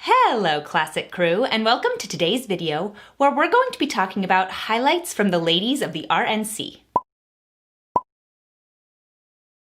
Hello, Classic Crew, and welcome to today's video, where we're going to be talking about highlights from the ladies of the RNC.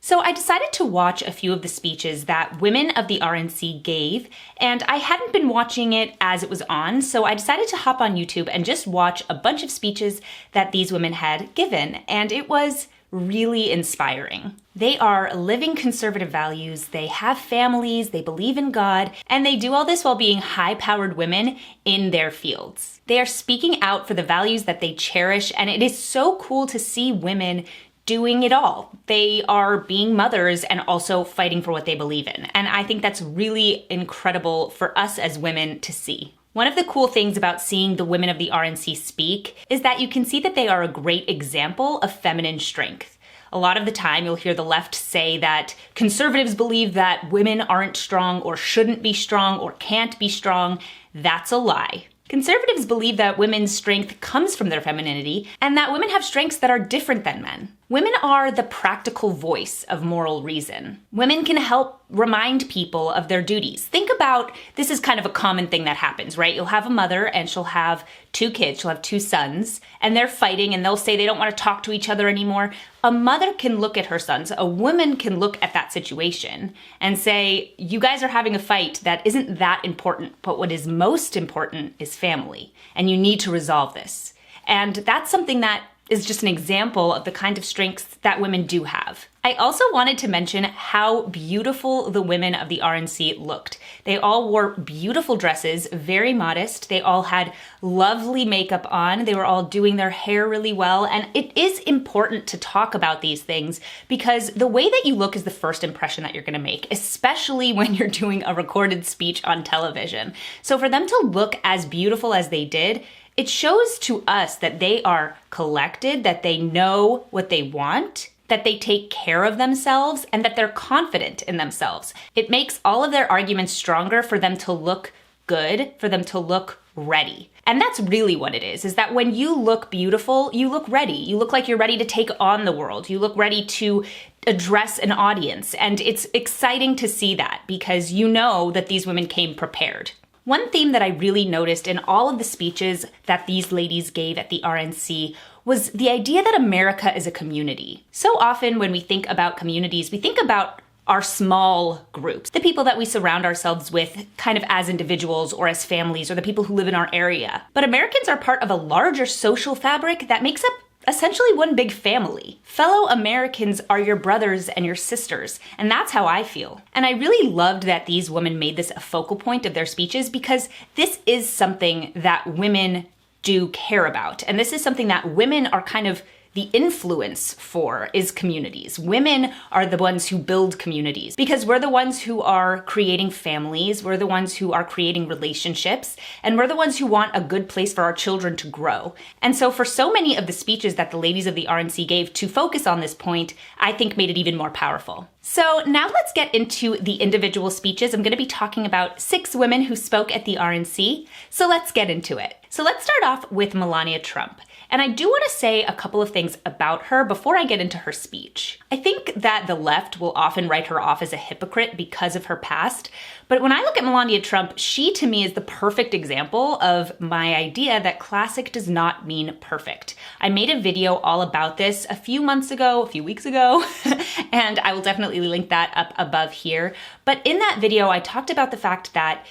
So I decided to watch a few of the speeches that women of the RNC gave, and I hadn't been watching it as it was on, so I decided to hop on YouTube and just watch a bunch of speeches that these women had given, and it was really inspiring. They are living conservative values, they have families, they believe in God, and they do all this while being high-powered women in their fields. They are speaking out for the values that they cherish, and it is so cool to see women doing it all. They are being mothers and also fighting for what they believe in. And I think that's really incredible for us as women to see. One of the cool things about seeing the women of the RNC speak is that you can see that they are a great example of feminine strength. A lot of the time you'll hear the left say that conservatives believe that women aren't strong or shouldn't be strong or can't be strong. That's a lie. Conservatives believe that women's strength comes from their femininity and that women have strengths that are different than men. Women are the practical voice of moral reason. Women can help remind people of their duties. Think about, this is kind of a common thing that happens, right? You'll have a mother and she'll have two kids, she'll have two sons, and they're fighting and they'll say they don't want to talk to each other anymore. A mother can look at her sons, a woman can look at that situation and say, you guys are having a fight that isn't that important, but what is most important is family, and you need to resolve this. And that's something that is just an example of the kind of strengths that women do have. I also wanted to mention how beautiful the women of the RNC looked. They all wore beautiful dresses, very modest. They all had lovely makeup on. They were all doing their hair really well. And it is important to talk about these things because the way that you look is the first impression that you're gonna make, especially when you're doing a recorded speech on television. So for them to look as beautiful as they did, it shows to us that they are collected, that they know what they want, that they take care of themselves, and that they're confident in themselves. It makes all of their arguments stronger for them to look good, for them to look ready. And that's really what it is that when you look beautiful, you look ready. You look like you're ready to take on the world. You look ready to address an audience. And it's exciting to see that because you know that these women came prepared. One theme that I really noticed in all of the speeches that these ladies gave at the RNC was the idea that America is a community. So often when we think about communities, we think about our small groups, the people that we surround ourselves with kind of as individuals or as families or the people who live in our area. But Americans are part of a larger social fabric that makes up essentially one big family. Fellow Americans are your brothers and your sisters, and that's how I feel. And I really loved that these women made this a focal point of their speeches because this is something that women do care about. And this is something that women are kind of the influence for is communities. Women are the ones who build communities because we're the ones who are creating families, we're the ones who are creating relationships, and we're the ones who want a good place for our children to grow. And so for so many of the speeches that the ladies of the RNC gave to focus on this point, I think made it even more powerful. So now let's get into the individual speeches. I'm going to be talking about 6 women who spoke at the RNC, so let's get into it. So let's start off with Melania Trump. And I do want to say a couple of things about her before I get into her speech. I think that the left will often write her off as a hypocrite because of her past, but when I look at Melania Trump, she to me is the perfect example of my idea that classic does not mean perfect. I made a video all about this a few weeks ago, and I will definitely link that up above here. But in that video, I talked about the fact that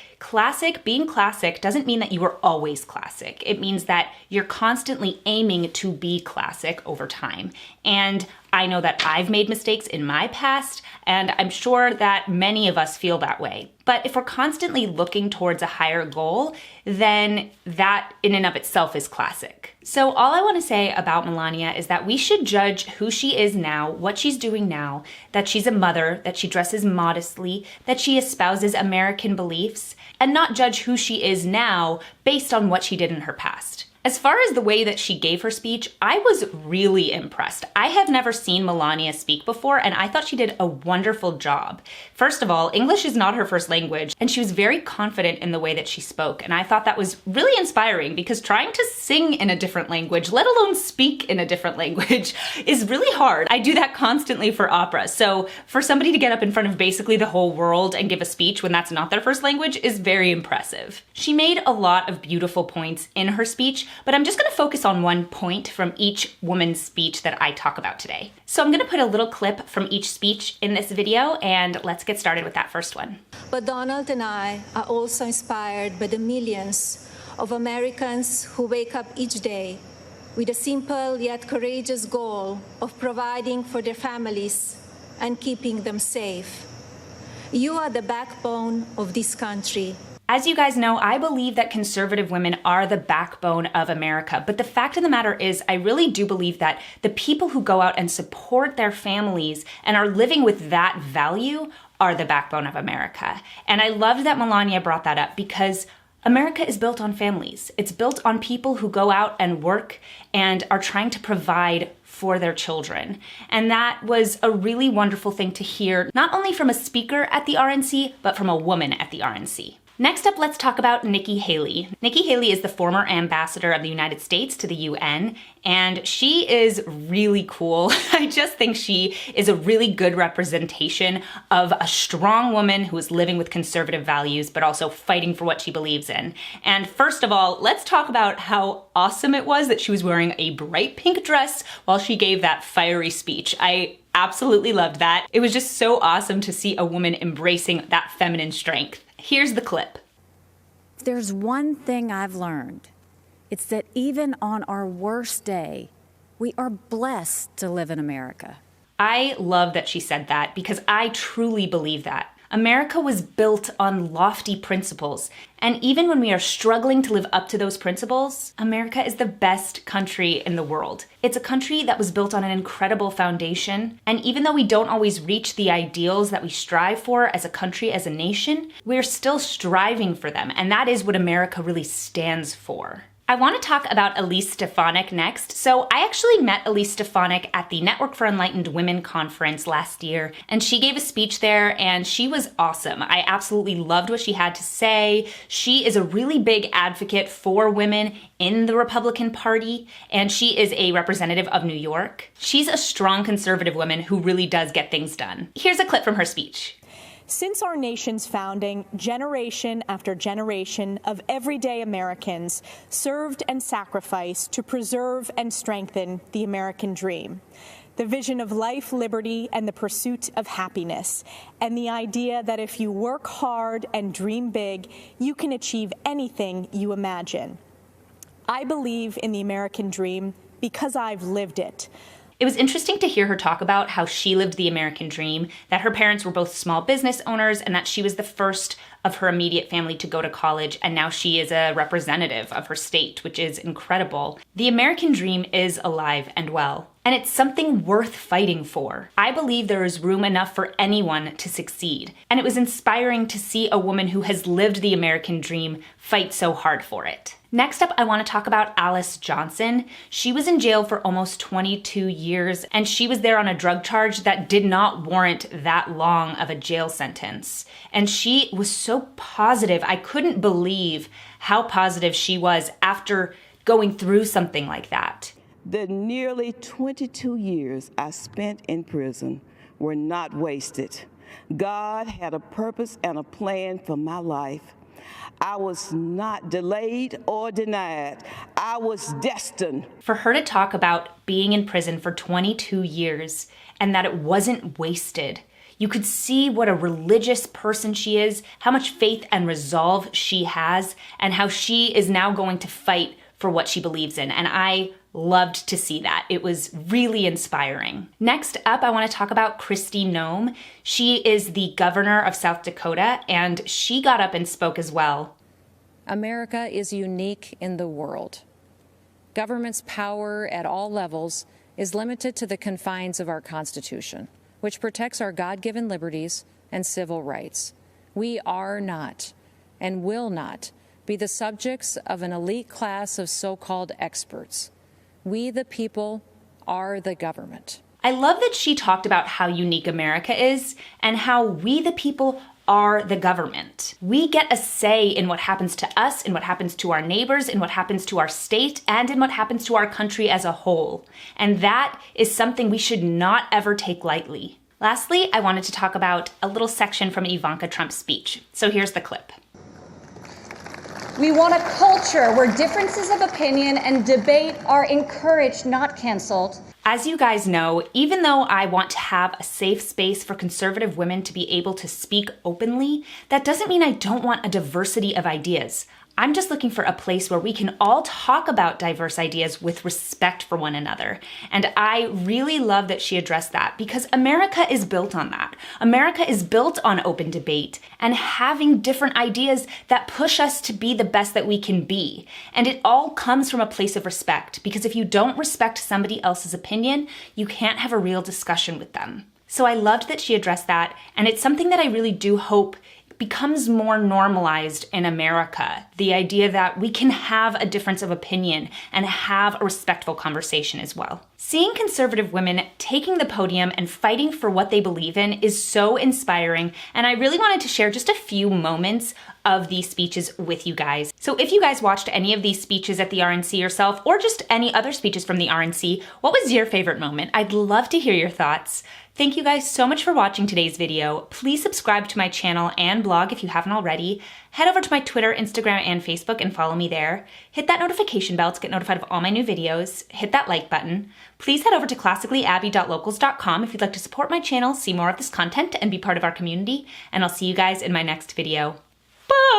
being classic doesn't mean that you are always classic. It means that you're constantly aiming to be classic over time. And I know that I've made mistakes in my past, and I'm sure that many of us feel that way. But if we're constantly looking towards a higher goal, then that in and of itself is classic. So all I want to say about Melania is that we should judge who she is now, what she's doing now, that she's a mother, that she dresses modestly, that she espouses American beliefs, and not judge who she is now based on what she did in her past. As far as the way that she gave her speech, I was really impressed. I have never seen Melania speak before, and I thought she did a wonderful job. First of all, English is not her first language, and she was very confident in the way that she spoke, and I thought that was really inspiring because trying to sing in a different language, let alone speak in a different language, is really hard. I do that constantly for opera, so for somebody to get up in front of basically the whole world and give a speech when that's not their first language is very impressive. She made a lot of beautiful points in her speech, but I'm just going to focus on one point from each woman's speech that I talk about today. So I'm going to put a little clip from each speech in this video, and let's get started with that first one. But Donald and I are also inspired by the millions of Americans who wake up each day with a simple yet courageous goal of providing for their families and keeping them safe. You are the backbone of this country. As you guys know, I believe that conservative women are the backbone of America. But the fact of the matter is, I really do believe that the people who go out and support their families and are living with that value are the backbone of America. And I loved that Melania brought that up because America is built on families. It's built on people who go out and work and are trying to provide for their children. And that was a really wonderful thing to hear, not only from a speaker at the RNC, but from a woman at the RNC. Next up, let's talk about Nikki Haley. Nikki Haley is the former ambassador of the United States to the UN, and she is really cool. I just think she is a really good representation of a strong woman who is living with conservative values, but also fighting for what she believes in. And first of all, let's talk about how awesome it was that she was wearing a bright pink dress while she gave that fiery speech. I absolutely loved that. It was just so awesome to see a woman embracing that feminine strength. Here's the clip. If there's one thing I've learned, it's that even on our worst day, we are blessed to live in America. I love that she said that because I truly believe that. America was built on lofty principles, and even when we are struggling to live up to those principles, America is the best country in the world. It's a country that was built on an incredible foundation, and even though we don't always reach the ideals that we strive for as a country, as a nation, we're still striving for them, and that is what America really stands for. I want to talk about Elise Stefanik next. So I actually met Elise Stefanik at the Network for Enlightened Women conference last year, and she gave a speech there, and she was awesome. I absolutely loved what she had to say. She is a really big advocate for women in the Republican Party, and she is a representative of New York. She's a strong conservative woman who really does get things done. Here's a clip from her speech. Since our nation's founding, generation after generation of everyday Americans served and sacrificed to preserve and strengthen the American dream, the vision of life, liberty, and the pursuit of happiness, and the idea that if you work hard and dream big, you can achieve anything you imagine. I believe in the American dream because I've lived it. It was interesting to hear her talk about how she lived the American dream, that her parents were both small business owners, and that she was the first of her immediate family to go to college, and now she is a representative of her state, which is incredible. The American dream is alive and well, and it's something worth fighting for. I believe there is room enough for anyone to succeed, and it was inspiring to see a woman who has lived the American dream fight so hard for it. Next up, I want to talk about Alice Johnson. She was in jail for almost 22 years, and she was there on a drug charge that did not warrant that long of a jail sentence. And she was so positive. I couldn't believe how positive she was after going through something like that. The nearly 22 years I spent in prison were not wasted. God had a purpose and a plan for my life. I was not delayed or denied. I was destined. For her to talk about being in prison for 22 years and that it wasn't wasted, you could see what a religious person she is, how much faith and resolve she has, and how she is now going to fight for what she believes in. And I loved to see that. It was really inspiring. Next up, I want to talk about Kristi Noem. She is the governor of South Dakota, and she got up and spoke as well. America is unique in the world. Government's power at all levels is limited to the confines of our Constitution, which protects our God-given liberties and civil rights. We are not and will not be the subjects of an elite class of so-called experts. We, the people, are the government. I love that she talked about how unique America is and how we, the people, are the government. We get a say in what happens to us, in what happens to our neighbors, in what happens to our state, and in what happens to our country as a whole. And that is something we should not ever take lightly. Lastly, I wanted to talk about a little section from Ivanka Trump's speech. So here's the clip. We want a culture where differences of opinion and debate are encouraged, not canceled. As you guys know, even though I want to have a safe space for conservative women to be able to speak openly, that doesn't mean I don't want a diversity of ideas. I'm just looking for a place where we can all talk about diverse ideas with respect for one another. And I really love that she addressed that because America is built on that. America is built on open debate and having different ideas that push us to be the best that we can be. And it all comes from a place of respect, because if you don't respect somebody else's opinion, you can't have a real discussion with them. So I loved that she addressed that, and it's something that I really do hope becomes more normalized in America. The idea that we can have a difference of opinion and have a respectful conversation as well. Seeing conservative women taking the podium and fighting for what they believe in is so inspiring, and I really wanted to share just a few moments of these speeches with you guys. So if you guys watched any of these speeches at the RNC yourself, or just any other speeches from the RNC, what was your favorite moment? I'd love to hear your thoughts. Thank you guys so much for watching today's video. Please subscribe to my channel and blog if you haven't already. Head over to my Twitter, Instagram, and Facebook and follow me there. Hit that notification bell to get notified of all my new videos. Hit that like button. Please head over to classicallyabby.locals.com if you'd like to support my channel, see more of this content, and be part of our community. And I'll see you guys in my next video. Bye!